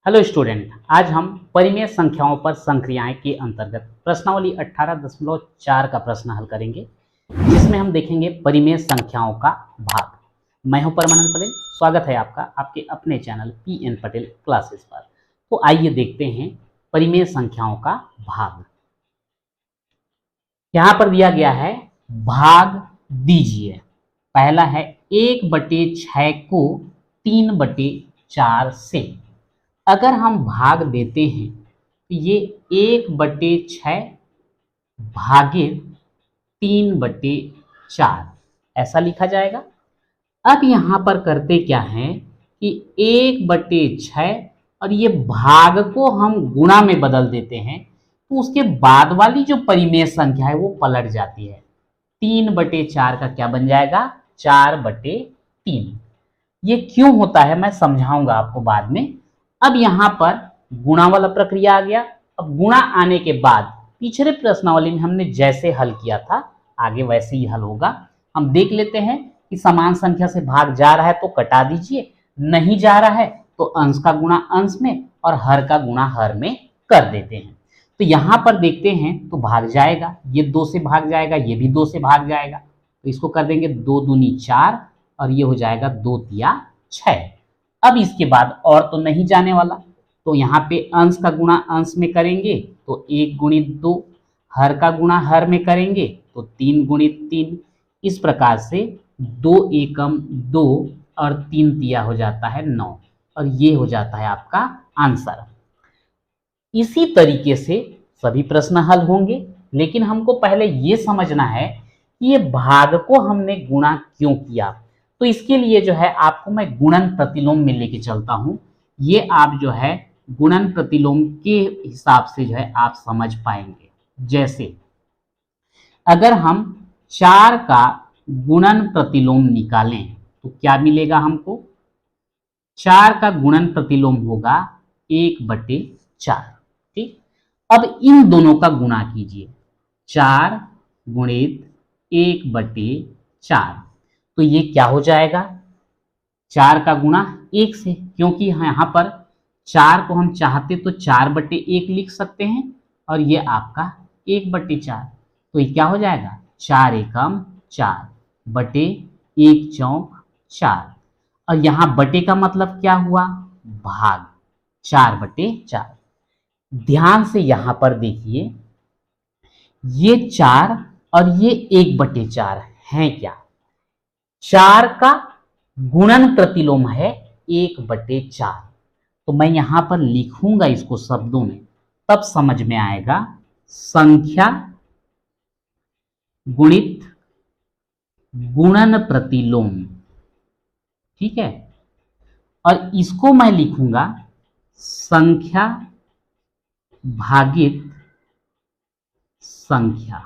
Hello student, आज हम परिमेय संख्याओं पर संक्रियाएं के अंतर्गत प्रश्नावली 18.4 का प्रश्न हल करेंगे, जिसमें हम देखेंगे परिमेय संख्याओं का भाग। मैं हूं परमानंद पटेल। स्वागत है आपका आपके अपने चैनल पीएन पटेल क्लासेस पर। तो आइए देखते हैं परिमेय संख्याओं का भाग। यहां पर दिया गया है भाग दीजिए। पहला है 1/6 को 3/4 से। अगर हम भाग देते हैं तो ये 1/6 भागित 3/4 ऐसा लिखा जाएगा। अब यहां पर करते क्या है कि 1/6 और ये भाग को हम गुणा में बदल देते हैं, तो उसके बाद वाली जो परिमेय संख्या है वो पलट जाती है। 3/4 का क्या बन जाएगा? 4/3। ये क्यों होता है मैं समझाऊंगा आपको बाद में। अब यहां पर गुणा वाला प्रक्रिया आ गया। अब गुणा आने के बाद पिछले प्रश्नावली में हमने जैसे हल किया था आगे वैसे ही हल होगा। हम देख लेते हैं कि समान संख्या से भाग जा रहा है तो कटा दीजिए, नहीं जा रहा है तो अंश का गुणा अंश में और हर का गुणा हर में कर देते हैं। तो यहां पर देखते हैं तो भाग जाएगा, ये 2 से भाग जाएगा, ये भी 2 से भाग जाएगा, तो इसको कर देंगे 2 दूनी 4 और ये हो जाएगा 2 तिया 6। अब इसके बाद और तो नहीं जाने वाला, तो यहाँ पे अंश का गुणा अंश में करेंगे तो 1 गुणित 2, हर का गुणा हर में करेंगे तो 3 गुणित 3। इस प्रकार से 2 एकम 2 और 3 तिया हो जाता है 9 और ये हो जाता है आपका आंसर। इसी तरीके से सभी प्रश्न हल होंगे, लेकिन हमको पहले ये समझना है कि ये भाग को हमने गुणा क्यों किया। तो इसके लिए जो है आपको मैं गुणन प्रतिलोम में लेके चलता हूं। ये आप जो है गुणन प्रतिलोम के हिसाब से जो है आप समझ पाएंगे। जैसे अगर हम 4 का गुणन प्रतिलोम निकालें तो क्या मिलेगा हमको? 4 का गुणन प्रतिलोम होगा 1/4। ठीक, अब इन दोनों का गुणा कीजिए, 4 गुणित 1/4, तो ये क्या हो जाएगा? 4 का गुणा 1 से, क्योंकि यहाँ पर 4 को हम चाहते तो 4/1 लिख सकते हैं और ये आपका 1/4, तो ये क्या हो जाएगा? 4 एकम 4 बटे 1 चौक 4। और यहाँ बटे का मतलब क्या हुआ? भाग, 4/4। ध्यान से यहां पर देखिए, ये 4 और ये 1/4 है क्या? 4 का गुणन प्रतिलोम है 1/4। तो मैं यहां पर लिखूंगा इसको शब्दों में, तब समझ में आएगा। संख्या गुणित गुणन प्रतिलोम, ठीक है। और इसको मैं लिखूंगा संख्या भागित संख्या।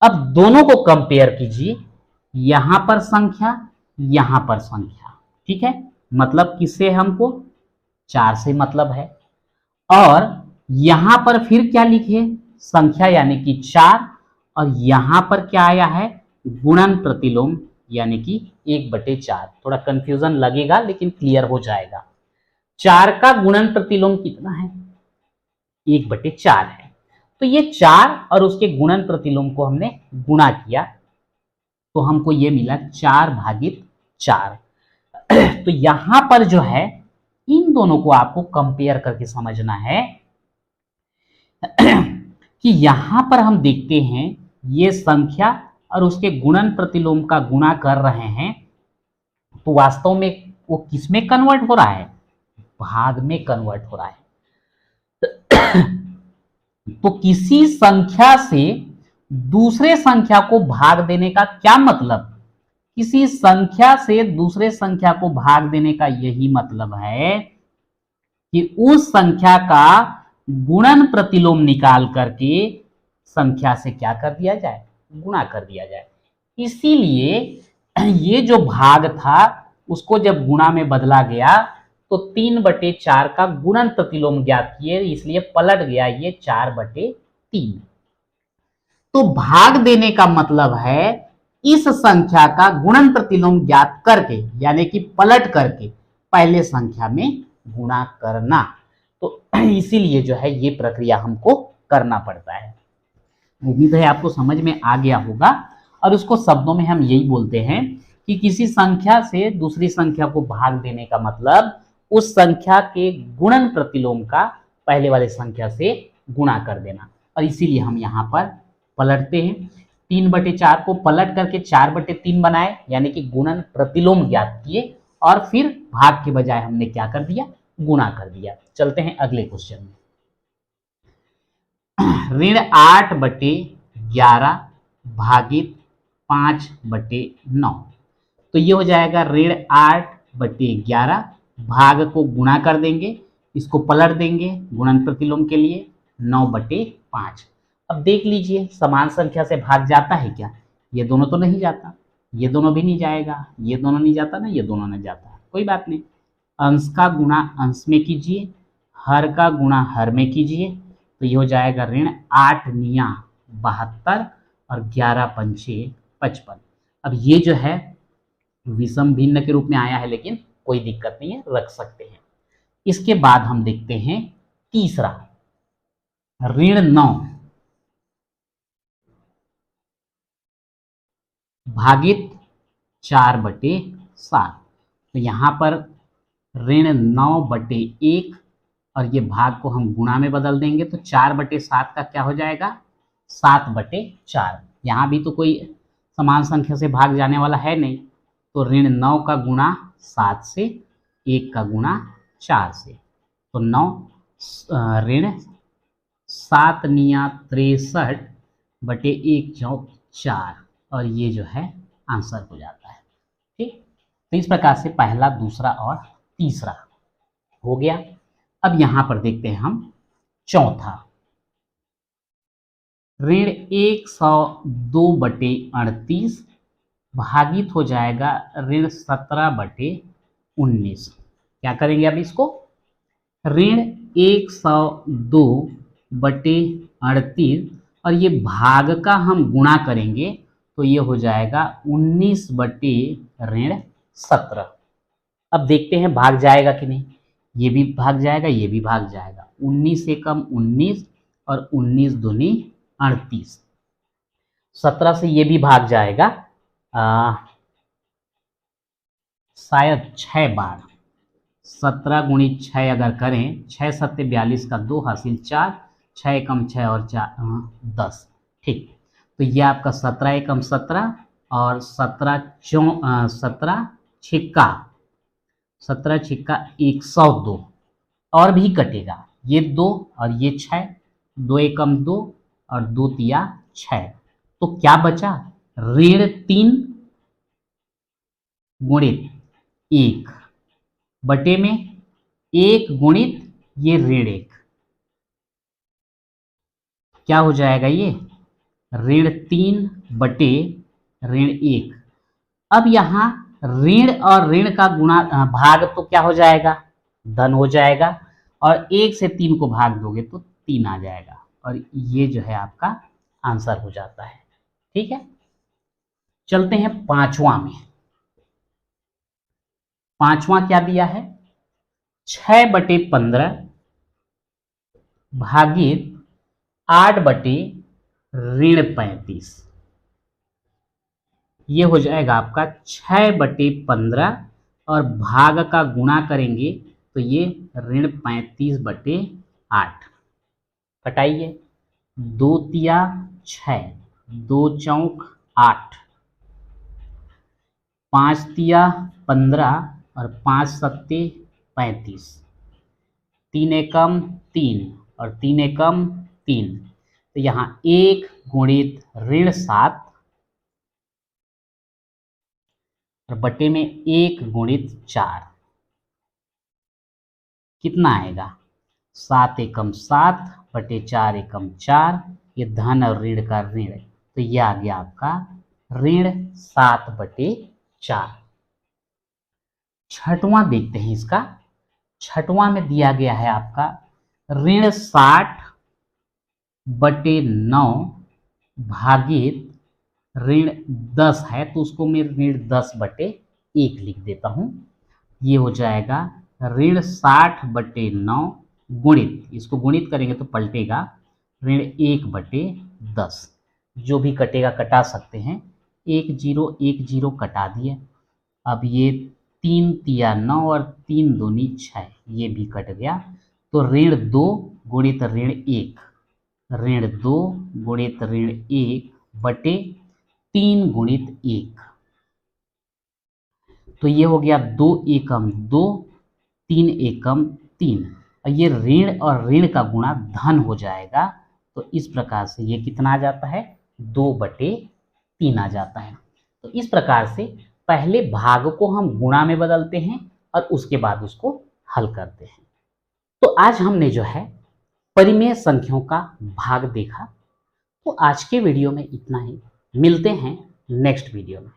अब दोनों को कंपेयर कीजिए, यहां पर संख्या, यहां पर संख्या, ठीक है। मतलब किससे? हमको 4 से मतलब है। और यहां पर फिर क्या लिखे? संख्या यानी कि 4, और यहां पर क्या आया है? गुणन प्रतिलोम यानी कि 1/4। थोड़ा कंफ्यूजन लगेगा लेकिन क्लियर हो जाएगा। 4 का गुणन प्रतिलोम कितना है? 1/4 है। तो ये 4 और उसके गुणन प्रतिलोम को हमने गुणा किया तो हमको ये मिला 4/4। तो यहां पर जो है इन दोनों को आपको कंपेयर करके समझना है कि यहां पर हम देखते हैं ये संख्या और उसके गुणन प्रतिलोम का गुणा कर रहे हैं, तो वास्तव में वो किस में कन्वर्ट हो रहा है? भाग में कन्वर्ट हो रहा है। तो किसी संख्या से दूसरे संख्या को भाग देने का क्या मतलब? किसी संख्या से दूसरे संख्या को भाग देने का यही मतलब है कि उस संख्या का गुणन प्रतिलोम निकाल करके संख्या से क्या कर दिया जाए? गुणा कर दिया जाए। इसीलिए ये जो भाग था उसको जब गुणा में बदला गया तो 3/4 का गुणन प्रतिलोम ज्ञात किए, इसलिए पलट गया ये 4/3। तो भाग देने का मतलब है इस संख्या का गुणन प्रतिलोम ज्ञात करके, यानी कि पलट करके पहले संख्या में गुणा करना। तो इसीलिए जो है ये प्रक्रिया हमको करना पड़ता है। उम्मीद है आपको समझ में आ गया होगा। और उसको शब्दों में हम यही बोलते हैं कि किसी संख्या से दूसरी संख्या को भाग देने का मतलब उस संख्या के गुणन प्रतिलोम का पहले वाले संख्या से गुणा कर देना। और इसीलिए हम यहाँ पर पलटते हैं, 3/4 को पलट करके 4/3 बनाए, यानी कि गुणन प्रतिलोम ज्ञात किए और फिर भाग के बजाय हमने क्या कर दिया, गुणा कर दिया। चलते हैं अगले क्वेश्चन में। ऋण 8/11 भागित 5/9। तो ये हो जाएगा ऋण 8/11, भाग को गुणा कर देंगे, इसको पलट देंगे गुणन प्रतिलोम के लिए, 9/5। अब देख लीजिए समान संख्या से भाग जाता है क्या? ये दोनों तो नहीं जाता, ये दोनों भी नहीं जाएगा, ये दोनों नहीं जाता ना, ये दोनों नहीं जाता, कोई बात नहीं। अंश का गुणा अंश में कीजिए, हर का गुणा हर में कीजिए, तो ये हो जाएगा ऋण 8 निया 72 और 11 पंचे 55। अब ये जो है विषम भिन्न के रूप में आया है, लेकिन कोई दिक्कत नहीं है, रख सकते हैं। इसके बाद हम देखते हैं तीसरा, ऋण 9 भागित 4/7। तो यहाँ पर ऋण 9/1 और ये भाग को हम गुणा में बदल देंगे, तो 4/7 का क्या हो जाएगा, 7/4। यहाँ भी तो कोई समान संख्या से भाग जाने वाला है नहीं, तो ऋण 9 का गुणा 7 से, 1 का गुणा 4 से, तो 9 ऋण 7 निया 63/1 चौक 4, और ये जो है आंसर हो जाता है। ठीक, तो इस प्रकार से पहला, दूसरा और तीसरा हो गया। अब यहां पर देखते हैं हम चौथा, ऋण 102/38 भागित हो जाएगा ऋण 17/19। क्या करेंगे अब इसको, ऋण 102/38 और ये भाग का हम गुणा करेंगे, तो ये हो जाएगा 19/17। अब देखते हैं भाग जाएगा कि नहीं, ये भी भाग जाएगा, ये भी भाग जाएगा, 19 से कम 19 और 19 दूनी 38, 17 से ये भी भाग जाएगा, शायद 6 बार, 17 गुणित 6 अगर करें, 6 7 42 का 2 हासिल 4, 6 एकम 6 और 4 10। ठीक, तो ये आपका 17 एकम 17 और 17 छिक्का 102 और भी कटेगा, ये 2 और ये 6, 2 एकम 2 और 2 तिया 6, तो क्या बचा, ऋण 3 गुणित 1 बटे में 1 गुणित ये ऋण 1, क्या हो जाएगा, ये ऋण 3 बटे ऋण 1। अब यहाँ ऋण और ऋण का गुणा भाग तो क्या हो जाएगा, धन हो जाएगा, और 1 से 3 को भाग दोगे तो 3 आ जाएगा, और ये जो है आपका आंसर हो जाता है। ठीक है, चलते हैं पांचवा में। पांचवा क्या दिया है, 6/15 भागित 8/35। ये हो जाएगा आपका 6/15 और भाग का गुणा करेंगे, तो ये ऋण 35/8। घटाइए, 2 तिया 6, 2 चौक 8, 5 तिया 15 और 5 सत्ते 35, 3 एकम 3 और 3 एकम 3, तो यहाँ 1 गुणित ऋण 7 और बटे में 1 गुणित 4, कितना आएगा, 7 एकम 7 बटे 4 एकम 4, ये धन और ऋण का ऋण, तो ये आ गया आपका ऋण 7/4। छठवां देखते हैं इसका, छठवां में दिया गया है आपका ऋण 60/9 भागित ऋण 10 है, तो उसको मैं ऋण 10/1 लिख देता हूं, ये हो जाएगा ऋण 60/9 गुणित, इसको गुणित करेंगे तो पलटेगा ऋण 1/10। जो भी कटेगा कटा सकते हैं, 1 0 1 0 कटा दिए। अब ये 3 तिया 9 और 3 दूनी 6, ये भी कट गया। तो ऋण 2 गुणित ऋण 1, ऋण 2 गुणित ऋण 1 बटे 3 गुणित 1। तो ये हो गया 2 एकम 2, 3 एकम 3। और ये ऋण और ऋण का गुणा धन हो जाएगा। तो इस प्रकार से ये कितना आ जाता है, 2/3 आ जाता है। तो इस प्रकार से पहले भाग को हम गुणा में बदलते हैं और उसके बाद उसको हल करते हैं। तो आज हमने जो है परिमेय संख्याओं का भाग देखा। तो आज के वीडियो में इतना ही, मिलते हैं नेक्स्ट वीडियो में।